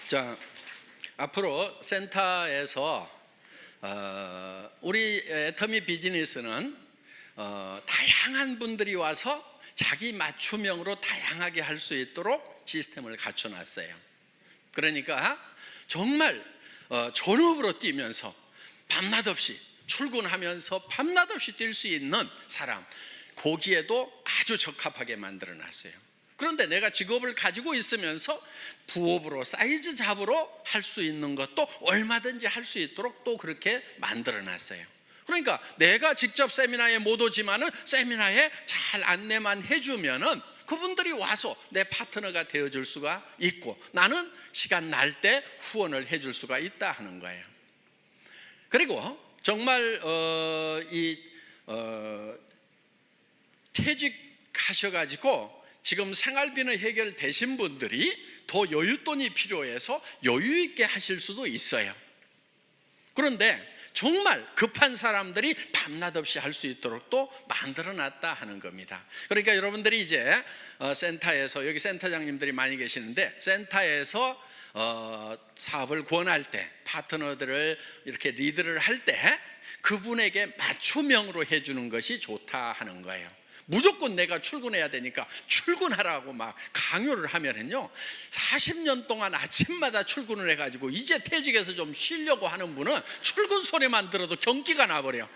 자, 앞으로 센터에서 우리 애터미 비즈니스는 다양한 분들이 와서 자기 맞춤형으로 다양하게 할 수 있도록 시스템을 갖춰놨어요. 그러니까 정말 전업으로 뛰면서 밤낮 없이 출근하면서 밤낮 없이 뛸 수 있는 사람, 거기에도 아주 적합하게 만들어놨어요. 그런데 내가 직업을 가지고 있으면서 부업으로 사이즈 잡으로 할 수 있는 것도 얼마든지 할 수 있도록 또 그렇게 만들어놨어요. 그러니까 내가 직접 세미나에 못 오지만은 세미나에 잘 안내만 해주면은 그분들이 와서 내 파트너가 되어줄 수가 있고, 나는 시간 날 때 후원을 해줄 수가 있다 하는 거예요. 그리고 정말 퇴직하셔가지고 지금 생활비는 해결되신 분들이 더 여윳돈이 필요해서 여유 있게 하실 수도 있어요. 그런데 정말 급한 사람들이 밤낮 없이 할 수 있도록 또 만들어놨다 하는 겁니다. 그러니까 여러분들이 이제 센터에서, 여기 센터장님들이 많이 계시는데, 센터에서 사업을 권할 때, 파트너들을 이렇게 리드를 할 때 그분에게 맞춤형으로 해주는 것이 좋다 하는 거예요. 무조건 내가 출근해야 되니까 출근하라고 막 강요를 하면은요, 40년 동안 아침마다 출근을 해가지고 이제 퇴직해서 좀 쉬려고 하는 분은 출근 소리만 들어도 경기가 나버려요.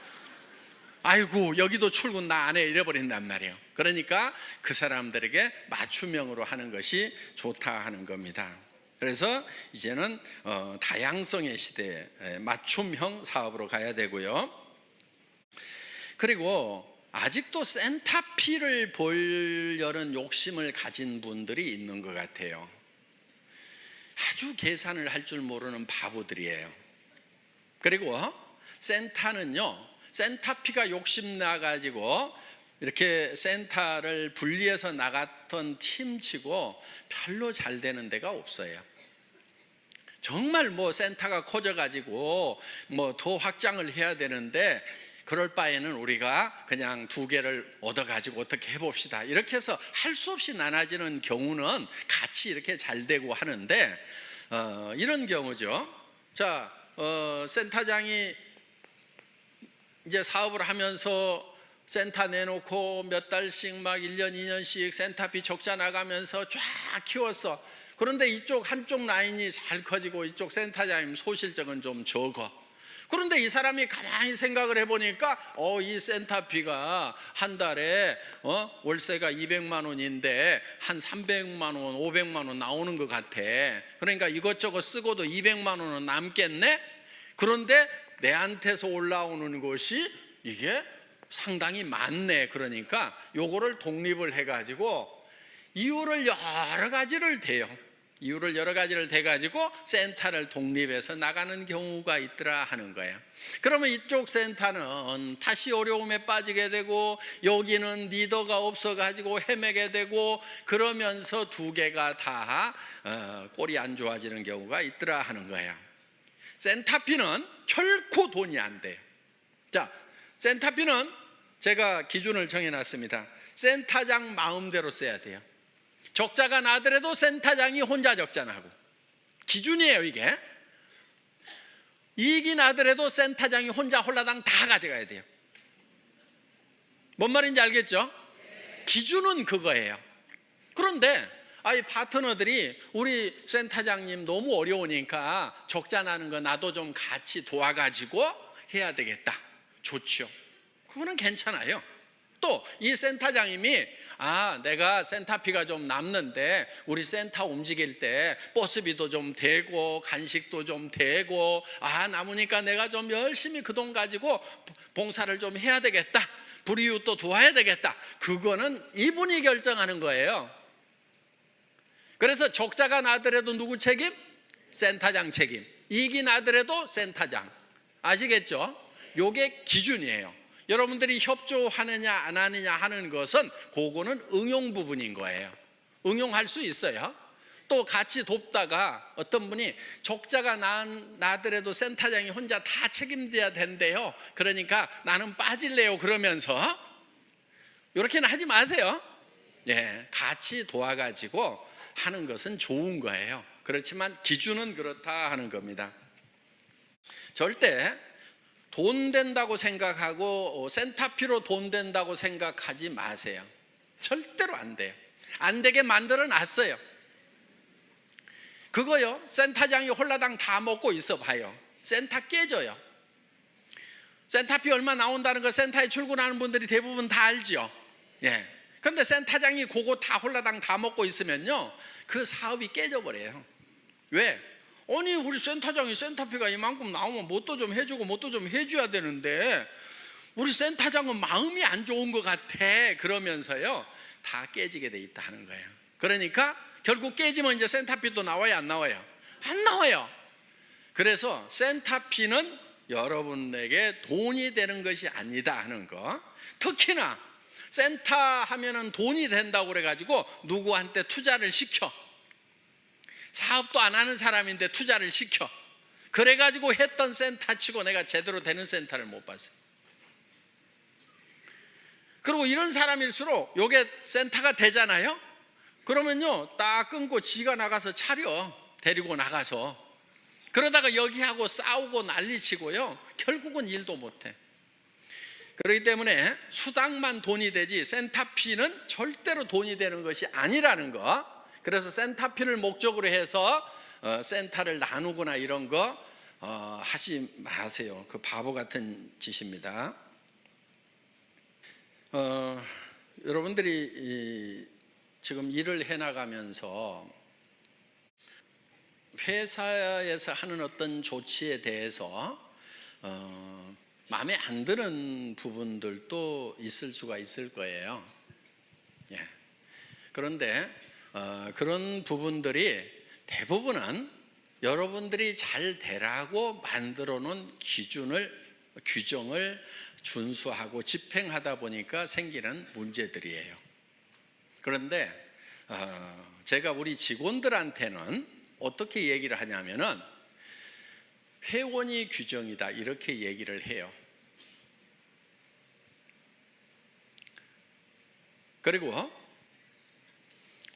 아이고, 여기도 출근 나 안 해, 이래버린단 말이에요. 그러니까 그 사람들에게 맞춤형으로 하는 것이 좋다 하는 겁니다. 그래서 이제는 다양성의 시대에 맞춤형 사업으로 가야 되고요. 그리고 아직도 센터피를 보려는 욕심을 가진 분들이 있는 것 같아요. 아주 계산을 할 줄 모르는 바보들이에요. 그리고 센터는요, 센터피가 욕심나가지고 이렇게 센터를 분리해서 나갔던 팀치고 별로 잘 되는 데가 없어요. 정말 뭐 센터가 커져가지고 뭐 더 확장을 해야 되는데, 그럴 바에는 우리가 그냥 2개를 얻어가지고 어떻게 해봅시다, 이렇게 해서 할 수 없이 나눠지는 경우는 같이 이렇게 잘 되고 하는데, 이런 경우죠. 자, 센터장이 이제 사업을 하면서 센터 내놓고 몇 달씩 막 1년 2년씩 센터비 적자 나가면서 쫙 키웠어. 그런데 이쪽 한쪽 라인이 잘 커지고 이쪽 센터장님 소실적은 좀 적어. 그런데 이 사람이 가만히 생각을 해보니까 이 센터비가 한 달에 월세가 200만 원인데 한 300만 원, 500만 원 나오는 것 같아. 그러니까 이것저것 쓰고도 200만 원은 남겠네? 그런데 내한테서 올라오는 것이 이게 상당히 많네. 그러니까 요거를 독립을 해가지고 이유를 여러 가지를 대요. 이유를 여러 가지를 대가지고 센터를 독립해서 나가는 경우가 있더라 하는 거예요. 그러면 이쪽 센터는 다시 어려움에 빠지게 되고, 여기는 리더가 없어가지고 헤매게 되고, 그러면서 2개가 다 꼴이 안 좋아지는 경우가 있더라 하는 거예요. 센터피는 결코 돈이 안 돼요. 자, 센터피는 제가 기준을 정해놨습니다. 센터장 마음대로 써야 돼요. 적자가 나더라도 센터장이 혼자 적자 나고, 기준이에요 이게. 이익이 나더라도 센터장이 혼자 홀라당 다 가져가야 돼요. 뭔 말인지 알겠죠? 기준은 그거예요. 그런데 파트너들이 우리 센터장님 너무 어려우니까 적자 나는 거 나도 좀 같이 도와가지고 해야 되겠다. 좋죠. 그거는 괜찮아요. 또 이 센터장님이 내가 센터피가 좀 남는데 우리 센터 움직일 때 버스비도 좀 되고 간식도 좀 되고 남으니까 내가 좀 열심히 그 돈 가지고 봉사를 좀 해야 되겠다, 불이웃도 도와야 되겠다, 그거는 이분이 결정하는 거예요. 그래서 적자가 나더라도 누구 책임? 센터장 책임. 이익이 나더라도 센터장. 아시겠죠? 요게 기준이에요. 여러분들이 협조하느냐 안 하느냐 하는 것은 그거는 응용 부분인 거예요. 응용할 수 있어요. 또 같이 돕다가 어떤 분이 적자가 나더라도 센터장이 혼자 다 책임져야 된대요. 그러니까 나는 빠질래요. 그러면서 이렇게는 하지 마세요. 같이 도와가지고 하는 것은 좋은 거예요. 그렇지만 기준은 그렇다 하는 겁니다. 절대 돈 된다고 생각하고 센터피로 돈 된다고 생각하지 마세요. 절대로 안 돼요. 안 되게 만들어 놨어요. 그거요, 센터장이 홀라당 다 먹고 있어 봐요. 센터 깨져요. 센터피 얼마 나온다는 거 센터에 출근하는 분들이 대부분 다 알죠. 예. 근데 센터장이 그거 다 홀라당 다 먹고 있으면요, 그 사업이 깨져버려요. 왜? 아니, 우리 센터장이 센터피가 이만큼 나오면 뭣도 좀 해주고 뭣도 좀 해줘야 되는데 우리 센터장은 마음이 안 좋은 것 같아 그러면서요, 다 깨지게 돼 있다 하는 거예요. 그러니까 결국 깨지면 이제 센터피도 나와요, 안 나와요? 안 나와요. 그래서 센터피는 여러분에게 돈이 되는 것이 아니다 하는 거. 특히나 센터 하면은 돈이 된다고 그래가지고 누구한테 투자를 시켜. 사업도 안 하는 사람인데 투자를 시켜. 그래가지고 했던 센터 치고 내가 제대로 되는 센터를 못 봤어요. 그리고 이런 사람일수록 요게 센터가 되잖아요. 그러면요, 딱 끊고 지가 나가서 차려. 데리고 나가서. 그러다가 여기하고 싸우고 난리치고요, 결국은 일도 못해. 그렇기 때문에 수당만 돈이 되지 센터피는 절대로 돈이 되는 것이 아니라는 거. 그래서 센터피를 목적으로 해서 센터를 나누거나 이런 거 하지 마세요. 그 바보 같은 짓입니다. 여러분들이 지금 일을 해나가면서 회사에서 하는 어떤 조치에 대해서 마음에 안 드는 부분들도 있을 수가 있을 거예요. 예. 그런데 그런 부분들이 대부분은 여러분들이 잘 되라고 만들어 놓은 규정을 준수하고 집행하다 보니까 생기는 문제들이에요. 그런데 제가 우리 직원들한테는 어떻게 얘기를 하냐면은 회원이 규정이다 이렇게 얘기를 해요. 그리고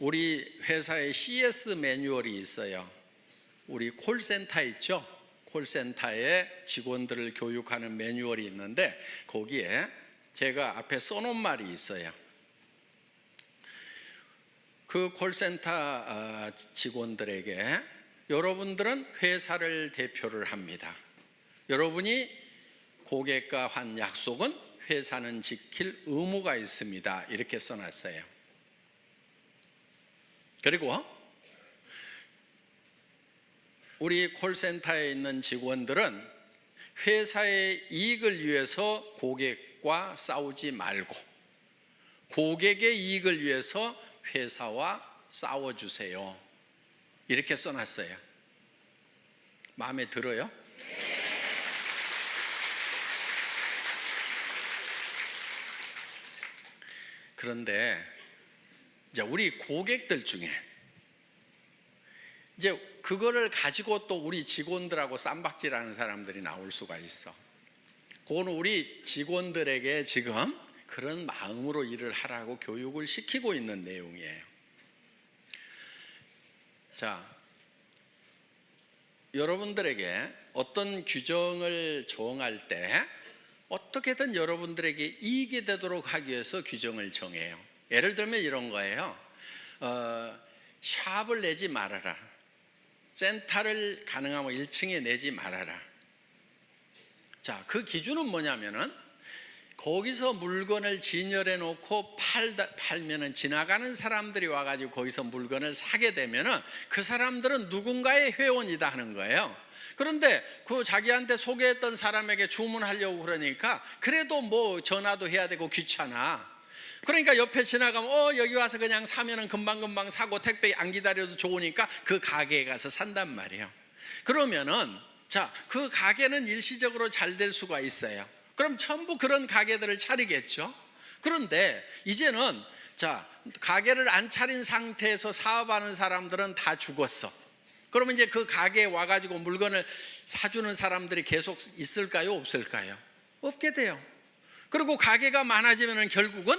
우리 회사에 CS 매뉴얼이 있어요. 우리 콜센터 있죠? 콜센터에 직원들을 교육하는 매뉴얼이 있는데 거기에 제가 앞에 써놓은 말이 있어요. 그 콜센터 직원들에게 여러분들은 회사를 대표를 합니다. 여러분이 고객과 한 약속은 회사는 지킬 의무가 있습니다. 이렇게 써놨어요. 그리고 우리 콜센터에 있는 직원들은 회사의 이익을 위해서 고객과 싸우지 말고 고객의 이익을 위해서 회사와 싸워주세요. 이렇게 써놨어요. 마음에 들어요? 그런데 이제 우리 고객들 중에 이제 그거를 가지고 또 우리 직원들하고 쌈박질하는 사람들이 나올 수가 있어. 그거는 우리 직원들에게 지금 그런 마음으로 일을 하라고 교육을 시키고 있는 내용이에요. 자, 여러분들에게 어떤 규정을 정할 때 어떻게든 여러분들에게 이익이 되도록 하기 위해서 규정을 정해요. 예를 들면 이런 거예요. 샵을 내지 말아라. 센터를 가능하면 1층에 내지 말아라. 자, 그 기준은 뭐냐면은 거기서 물건을 진열해 놓고 팔면은 지나가는 사람들이 와가지고 거기서 물건을 사게 되면은 그 사람들은 누군가의 회원이다 하는 거예요. 그런데 그 자기한테 소개했던 사람에게 주문하려고 그러니까 그래도 뭐 전화도 해야 되고 귀찮아. 그러니까 옆에 지나가면 여기 와서 그냥 사면은 금방금방 사고 택배 안 기다려도 좋으니까 그 가게에 가서 산단 말이에요. 그러면은 자, 그 가게는 일시적으로 잘 될 수가 있어요. 그럼 전부 그런 가게들을 차리겠죠. 그런데 이제는 자, 가게를 안 차린 상태에서 사업하는 사람들은 다 죽었어. 그러면 이제 그 가게에 와가지고 물건을 사주는 사람들이 계속 있을까요? 없을까요? 없게 돼요. 그리고 가게가 많아지면 결국은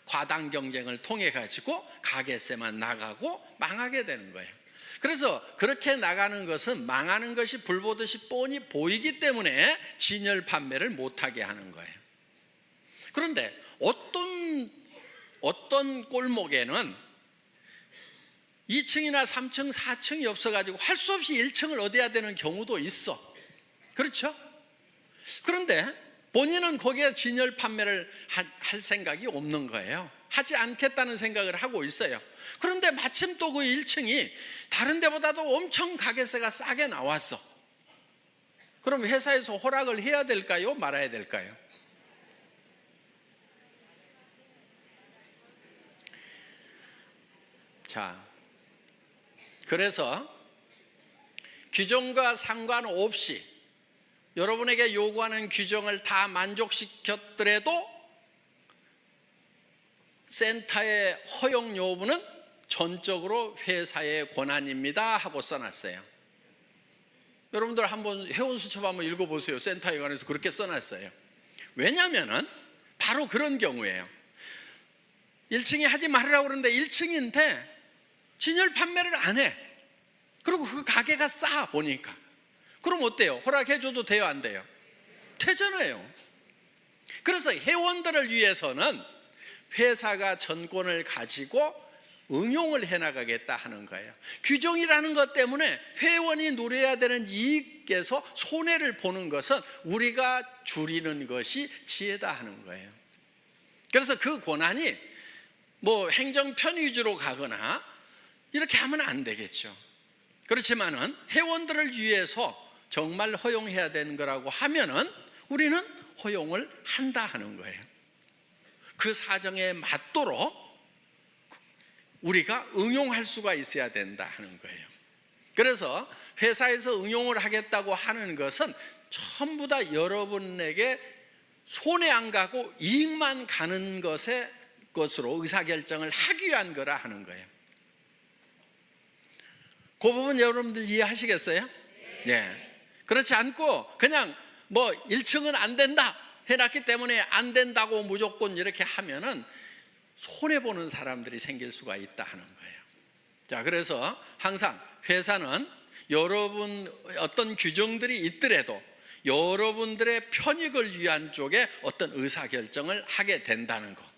과당 경쟁을 통해 가지고 가게세만 나가고 망하게 되는 거예요. 그래서 그렇게 나가는 것은 망하는 것이 불보듯이 뻔히 보이기 때문에 진열 판매를 못하게 하는 거예요. 그런데 어떤 골목에는 2층이나 3층, 4층이 없어가지고 할 수 없이 1층을 얻어야 되는 경우도 있어. 그렇죠? 그런데 본인은 거기에 진열 판매를 할 생각이 없는 거예요. 하지 않겠다는 생각을 하고 있어요. 그런데 마침 또 그 1층이 다른 데보다도 엄청 가게세가 싸게 나왔어. 그럼 회사에서 허락을 해야 될까요? 말아야 될까요? 자, 그래서 규정과 상관없이 여러분에게 요구하는 규정을 다 만족시켰더라도 센터의 허용 여부는 전적으로 회사의 권한입니다 하고 써놨어요. 여러분들 한번 회원수첩 한번 읽어보세요. 센터에 관해서 그렇게 써놨어요. 왜냐하면 바로 그런 경우예요. 1층이 하지 말으라고 그러는데 1층인데 진열 판매를 안 해. 그리고 그 가게가 싸 보니까. 그럼 어때요? 허락해줘도 돼요? 안 돼요? 되잖아요. 그래서 회원들을 위해서는 회사가 전권을 가지고 응용을 해나가겠다 하는 거예요. 규정이라는 것 때문에 회원이 누려야 되는 이익에서 손해를 보는 것은 우리가 줄이는 것이 지혜다 하는 거예요. 그래서 그 권한이 뭐 행정편 위주로 가거나 이렇게 하면 안 되겠죠. 그렇지만은 회원들을 위해서 정말 허용해야 되는 거라고 하면은 우리는 허용을 한다 하는 거예요. 그 사정에 맞도록 우리가 응용할 수가 있어야 된다 하는 거예요. 그래서 회사에서 응용을 하겠다고 하는 것은 전부 다 여러분에게 손해 안 가고 이익만 가는 것으로 의사결정을 하기 위한 거라 하는 거예요. 그 부분 여러분들 이해하시겠어요? 네. 그렇지 않고 그냥 뭐 1층은 안 된다 해놨기 때문에 안 된다고 무조건 이렇게 하면은 손해보는 사람들이 생길 수가 있다 하는 거예요. 자, 그래서 항상 회사는 여러분 어떤 규정들이 있더라도 여러분들의 편익을 위한 쪽에 어떤 의사결정을 하게 된다는 거.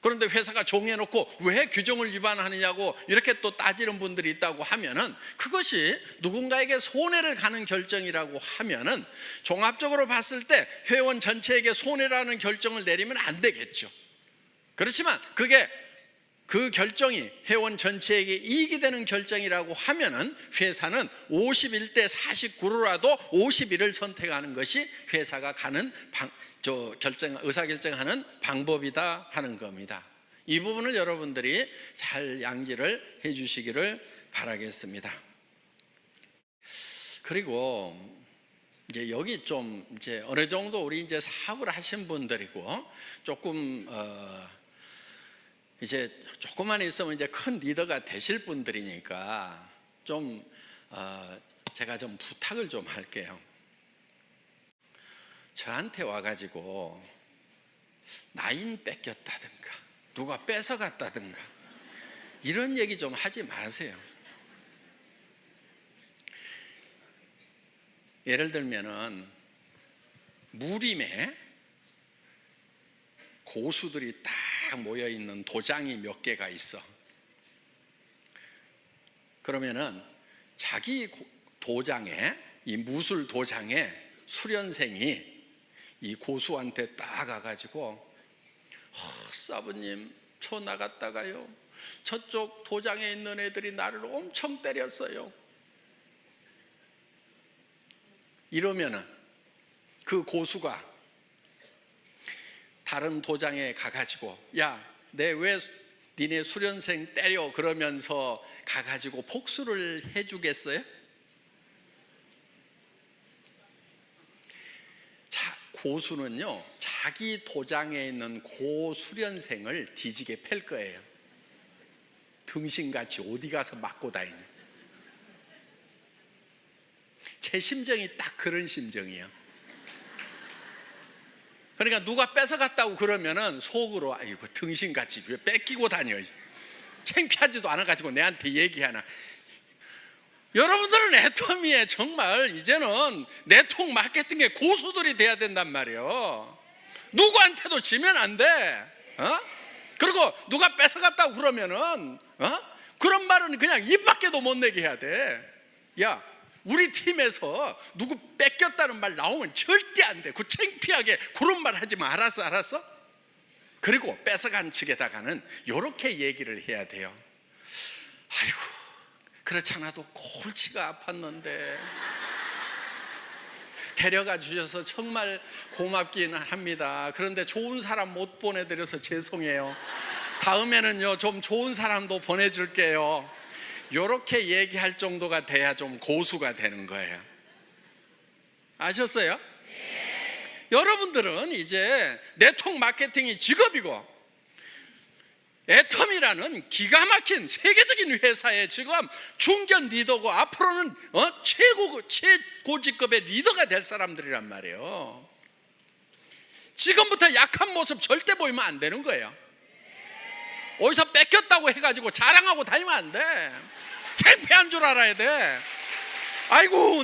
그런데 회사가 정해놓고 왜 규정을 위반하느냐고 이렇게 또 따지는 분들이 있다고 하면은 그것이 누군가에게 손해를 가는 결정이라고 하면은 종합적으로 봤을 때 회원 전체에게 손해라는 결정을 내리면 안 되겠죠. 그렇지만 그게 그 결정이 회원 전체에게 이익이 되는 결정이라고 하면은 회사는 51대 49로라도 51을 선택하는 것이 회사가 가는 의사결정하는 방법이다 하는 겁니다. 이 부분을 여러분들이 잘 양지를 해 주시기를 바라겠습니다. 그리고 이제 여기 좀 이제 어느 정도 우리 이제 사업을 하신 분들이고 조금 이제 조금만 있으면 이제 큰 리더가 되실 분들이니까 좀 제가 좀 부탁을 좀 할게요. 저한테 와가지고 나인 뺏겼다든가 누가 뺏어갔다든가 이런 얘기 좀 하지 마세요. 예를 들면은 무림에 고수들이 딱 모여있는 도장이 몇 개가 있어. 그러면은 자기 도장에, 이 무술 도장에 수련생이 이 고수한테 딱 가가지고 사부님 저 나갔다가요 저쪽 도장에 있는 애들이 나를 엄청 때렸어요. 이러면은 그 고수가 다른 도장에 가가지고 야, 내 왜 니네 수련생 때려 그러면서 가가지고 복수를 해주겠어요? 자, 고수는요 자기 도장에 있는 고수련생을 뒤지게 팰 거예요. 등신같이 어디 가서 맞고 다니는. 제 심정이 딱 그런 심정이에요. 그러니까 누가 뺏어갔다고 그러면은 속으로 아이고 등신같이 왜 뺏기고 다녀, 창피하지도 않아가지고 내한테 얘기하나. 여러분들은 애터미에 정말 이제는 네트워크 마케팅의 고수들이 돼야 된단 말이에요. 누구한테도 지면 안 돼. 그리고 누가 뺏어갔다고 그러면은 그런 말은 그냥 입 밖에도 못 내게 해야 돼. 야, 우리 팀에서 누구 뺏겼다는 말 나오면 절대 안 돼. 그 창피하게 그런 말 하지 마. 알았어? 그리고 뺏어간 측에다가는 이렇게 얘기를 해야 돼요. 아이고, 그렇지 않아도 골치가 아팠는데 데려가 주셔서 정말 고맙기는 합니다. 그런데 좋은 사람 못 보내드려서 죄송해요. 다음에는요 좀 좋은 사람도 보내줄게요. 이렇게 얘기할 정도가 돼야 좀 고수가 되는 거예요. 아셨어요? 네. 여러분들은 이제 네트워크 마케팅이 직업이고 애텀이라는 기가 막힌 세계적인 회사의 지금 중견 리더고 앞으로는 최고직급의 리더가 될 사람들이란 말이에요. 지금부터 약한 모습 절대 보이면 안 되는 거예요. 어디서 뺏겼다고 해가지고 자랑하고 다니면 안 돼. 창피한 줄 알아야 돼. 아이고,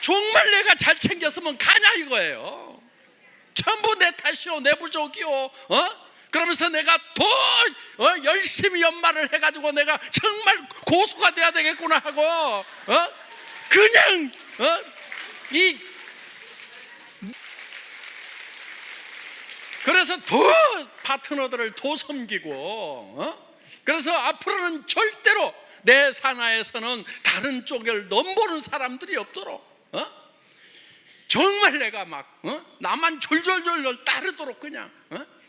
정말 내가 잘 챙겼으면 가냐 이거예요. 전부 내 탓이요, 내 부족이요. 그러면서 내가 더 열심히 연말을 해가지고 내가 정말 고수가 돼야 되겠구나 하고 그냥 그래서 더 파트너들을 더 섬기고 그래서 앞으로는 절대로 내 산하에서는 다른 쪽을 넘보는 사람들이 없도록 정말 내가 막 나만 졸졸졸 따르도록 그냥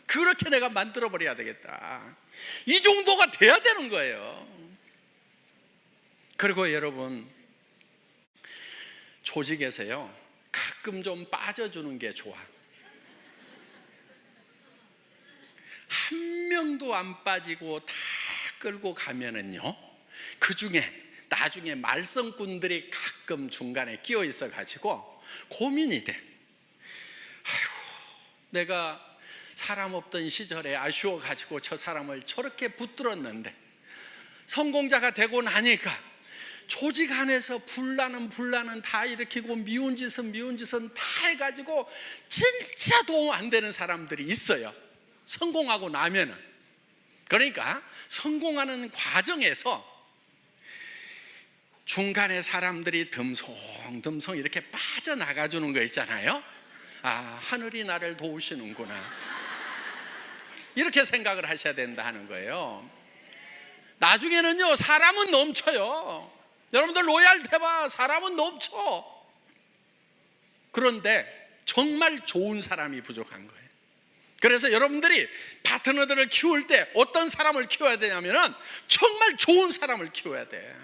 그렇게 내가 만들어버려야 되겠다. 이 정도가 돼야 되는 거예요. 그리고 여러분, 조직에서요 가끔 좀 빠져주는 게 좋아. 한 명도 안 빠지고 다 끌고 가면은요, 그 중에 나중에 말썽꾼들이 가끔 중간에 끼어 있어 가지고 고민이 돼. 아이고, 내가 사람 없던 시절에 아쉬워 가지고 저 사람을 저렇게 붙들었는데 성공자가 되고 나니까 조직 안에서 분란은 다 일으키고 미운 짓은 다 해가지고 진짜 도움 안 되는 사람들이 있어요. 성공하고 나면은. 그러니까 성공하는 과정에서 중간에 사람들이 듬성듬성 이렇게 빠져나가 주는 거 있잖아요. 아, 하늘이 나를 도우시는구나, 이렇게 생각을 하셔야 된다 하는 거예요. 나중에는요 사람은 넘쳐요. 여러분들 로얄 해봐, 사람은 넘쳐. 그런데 정말 좋은 사람이 부족한 거예요. 그래서 여러분들이 파트너들을 키울 때 어떤 사람을 키워야 되냐면은 정말 좋은 사람을 키워야 돼.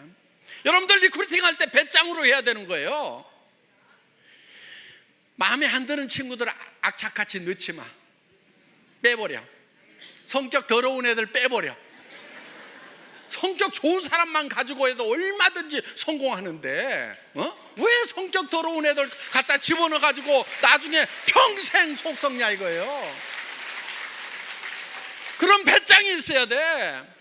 여러분들 리크루팅 할 때 배짱으로 해야 되는 거예요. 마음에 안 드는 친구들 악착같이 넣지 마. 빼버려. 성격 더러운 애들 빼버려. 성격 좋은 사람만 가지고 해도 얼마든지 성공하는데 왜 성격 더러운 애들 갖다 집어넣어 가지고 나중에 평생 속썩냐 이거예요. 그런 배짱이 있어야 돼.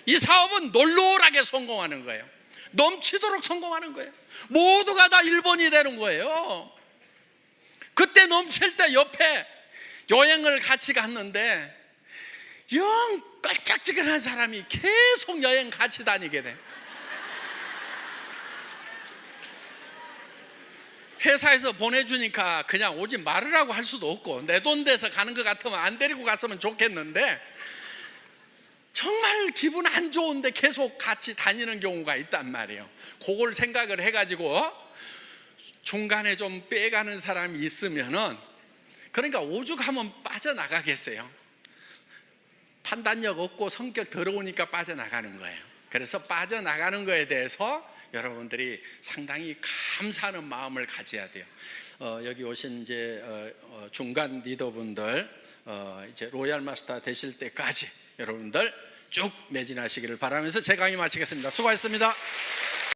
이 사업은 놀놀하게 성공하는 거예요. 넘치도록 성공하는 거예요. 모두가 다 1번이 되는 거예요. 그때 넘칠 때 옆에 여행을 같이 갔는데 영 깔짝지근한 사람이 계속 여행 같이 다니게 돼. 회사에서 보내주니까 그냥 오지 말으라고 할 수도 없고 내 돈 돼서 가는 것 같으면 안 데리고 갔으면 좋겠는데 정말 기분 안 좋은데 계속 같이 다니는 경우가 있단 말이에요. 그걸 생각을 해가지고 중간에 좀 빼가는 사람이 있으면은, 그러니까 오죽하면 빠져나가겠어요. 판단력 없고 성격 더러우니까 빠져나가는 거예요. 그래서 빠져나가는 거에 대해서 여러분들이 상당히 감사하는 마음을 가져야 돼요. 여기 오신 이제 중간 리더분들 이제 로얄 마스터 되실 때까지 여러분들 쭉 매진하시기를 바라면서 제 강의 마치겠습니다. 수고하셨습니다.